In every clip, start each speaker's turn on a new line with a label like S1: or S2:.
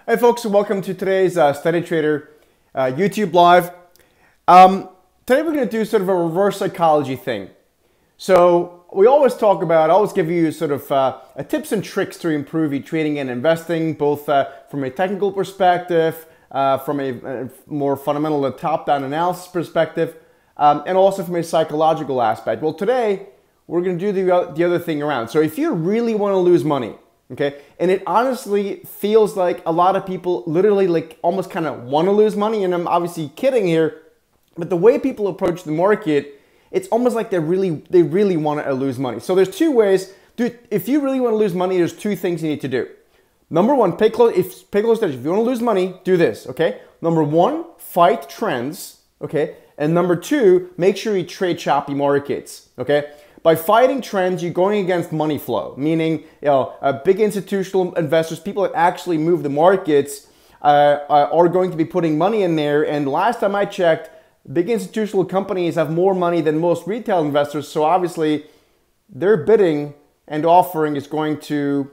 S1: Hey folks, and welcome to today's Steady Trader YouTube Live. Today we're going to do sort of a reverse psychology thing. So we always talk about, I always give you sort of tips and tricks to improve your trading and investing, both from a technical perspective, from a more fundamental top-down analysis perspective, and also from a psychological aspect. Well, today we're going to do the other thing around. So if you really want to lose money, okay, and it honestly feels like a lot of people literally like almost kind of want to lose money, and I'm obviously kidding here, but the way people approach the market, it's almost like they really want to lose money. So there's two ways. Dude, if you really want to lose money, there's two things you need to do. Number one, pay close attention. If you want to lose money, do this, okay? Number one, fight trends, okay? And number two, make sure you trade choppy markets, okay? By fighting trends, you're going against money flow, meaning big institutional investors, people that actually move the markets, are going to be putting money in there. And last time I checked, big institutional companies have more money than most retail investors. So obviously, their bidding and offering is going to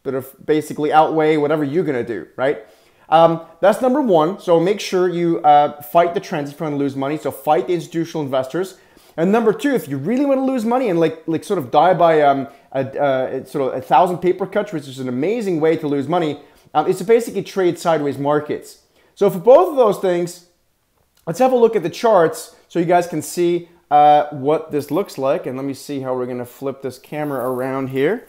S1: sort of basically outweigh whatever you're going to do, right? That's number one. So make sure you fight the trends if you want to lose money. So fight the institutional investors. And number two, if you really want to lose money and like sort of die by sort of 1,000 paper cuts, which is an amazing way to lose money, is to basically trade sideways markets. So for both of those things, let's have a look at the charts so you guys can see what this looks like. And let me see how we're going to flip this camera around here.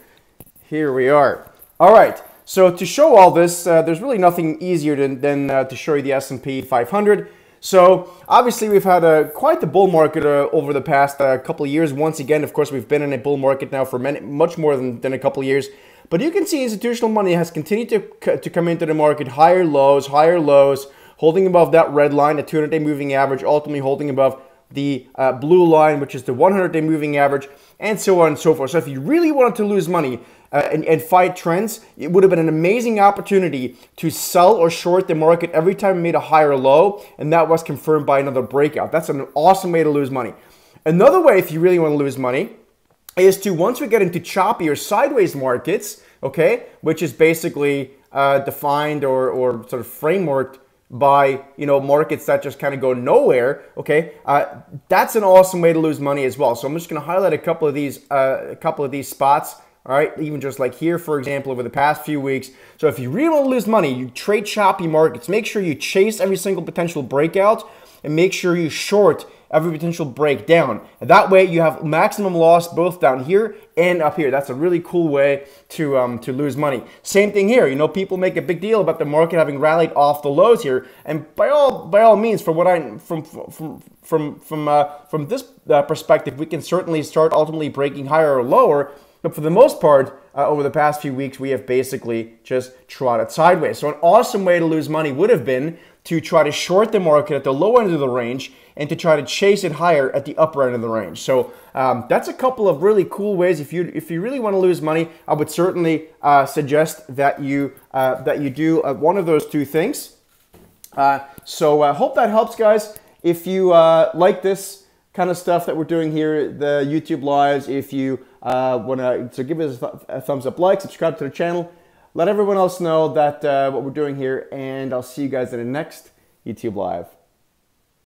S1: Here we are. All right. So to show all this, there's really nothing easier than to show you the S&P 500. So obviously we've had quite the bull market over the past couple of years. Once again, of course, we've been in a bull market now for much more than a couple of years. But you can see institutional money has continued to come into the market, higher lows, holding above that red line, the 200-day moving average, ultimately holding above the blue line, which is the 100-day moving average, and so on and so forth. So if you really wanted to lose money and fight trends, it would have been an amazing opportunity to sell or short the market every time it made a higher low, and that was confirmed by another breakout. That's an awesome way to lose money. Another way, if you really want to lose money, is to, once we get into choppy or sideways markets, okay, which is basically defined or sort of frameworked by markets that just kind of go nowhere, okay, that's an awesome way to lose money as well. So I'm just going to highlight a couple of these spots. All right, even just like here, for example, over the past few weeks. So if you really want to lose money, you trade choppy markets. Make sure you chase every single potential breakout and make sure you short every potential breakdown. And that way you have maximum loss both down here and up here. That's a really cool way to lose money. Same thing here. People make a big deal about the market having rallied off the lows here, and by all means, from this perspective, we can certainly start ultimately breaking higher or lower. But for the most part, over the past few weeks, we have basically just trotted sideways. So an awesome way to lose money would have been to try to short the market at the low end of the range and to try to chase it higher at the upper end of the range. So that's a couple of really cool ways. If you really want to lose money, I would certainly suggest that you do one of those two things. So I hope that helps, guys. If you like this kind of stuff that we're doing here, the YouTube lives, if you want to give us a thumbs up, like, subscribe to the channel, let everyone else know that what we're doing here, and I'll see you guys in the next YouTube live.